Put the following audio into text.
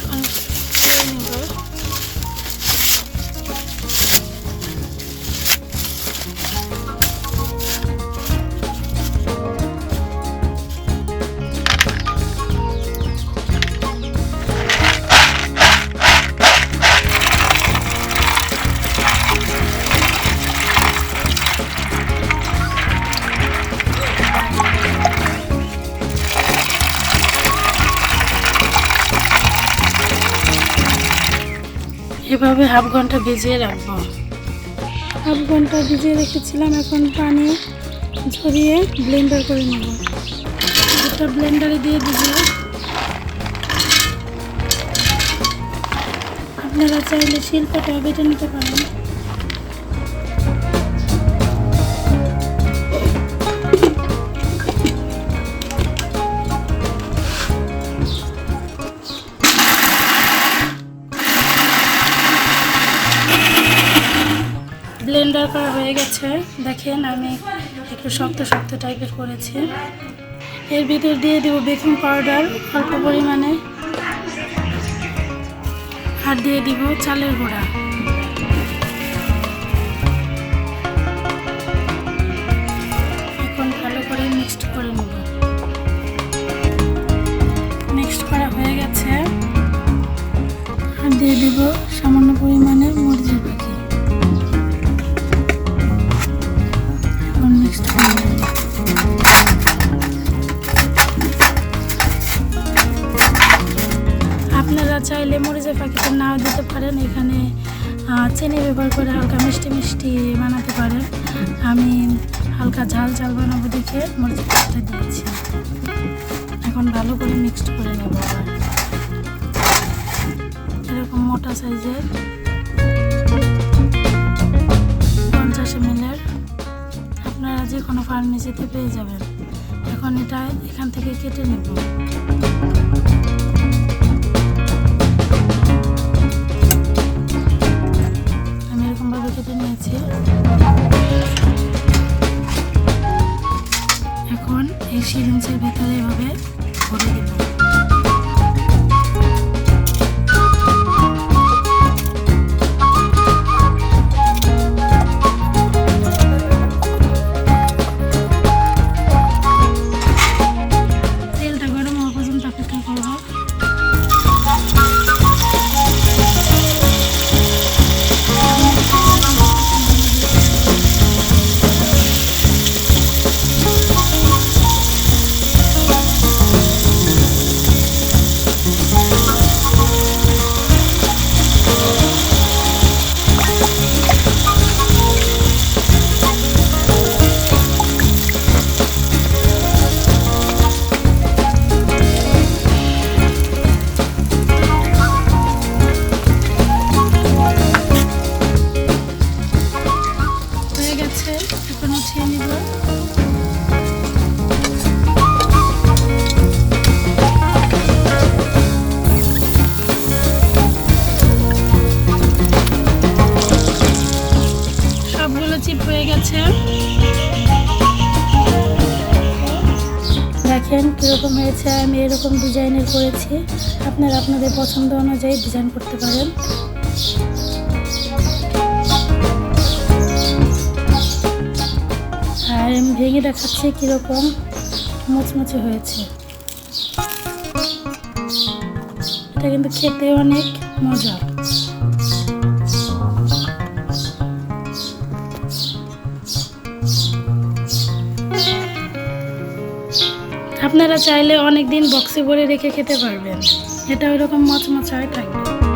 এখন করে নিব। এভাবে হাফ ঘন্টা ভিজিয়ে রাখবো। হাফ ঘন্টা ভিজিয়ে রেখেছিলাম, এখন পানি ঝরিয়ে ব্লেন্ডার করে নেব। দুধটা ব্লেন্ডারে দিয়ে দিব। আপনারা চাইলে শিল্পটা বেটে নিতে পারেন। ব্লেন্ডার করা হয়ে গেছে, দেখেন আমি একটু শক্ত শক্ত টাইপের করেছি। এর ভিতর দিয়ে দেব বেকিং পাউডার অল্প পরিমাণে, আর দিয়ে দিব চালের গুঁড়া। এখন ভালো করে মিক্সড করে নেব। মিক্সড করা হয়ে গেছে, আর দিয়ে দিব সামান্য পরিমাণে মরিচের পাখি। আপনারা চাইলে মরিচের প্যাকেট নাও দিতে পারেন, এখানে চিনি ব্যবহার করে হালকা মিষ্টি মিষ্টি বানাতে পারেন। আমি হালকা ঝাল ঝাল বানাবো দেখে মরিচের প্যাকেটটা দিয়েছি। এখন ভালো করে মিক্সড করে নেব। এরকম মোটা সাইজের 50 ml আপনারা যে কোনো ফার্মেসিতে পেয়ে যাবেন। এখন এটা এখান থেকে কেটে নেব। আমি এরকমভাবে কেটে নিয়েছি। এখন এই সিরিঞ্জের ভিতরে এভাবে ভরে দেব। এখন উঠিয়ে নিব। সবগুলো চিপ হয়ে গেছে, দেখেন কিরকম হয়েছে। আমি এরকম ডিজাইনের করেছি, আপনারা আপনাদের পছন্দ অনুযায়ী ডিজাইন করতে পারেন। আর আমি ভেঙে দেখাচ্ছি কীরকম মুচমুচে হয়েছে। এটা কিন্তু খেতে অনেক মজা। আপনারা চাইলে অনেক দিন বক্সে ভরে রেখে খেতে পারবেন। এটা ওইরকম মচমচে থাকবে।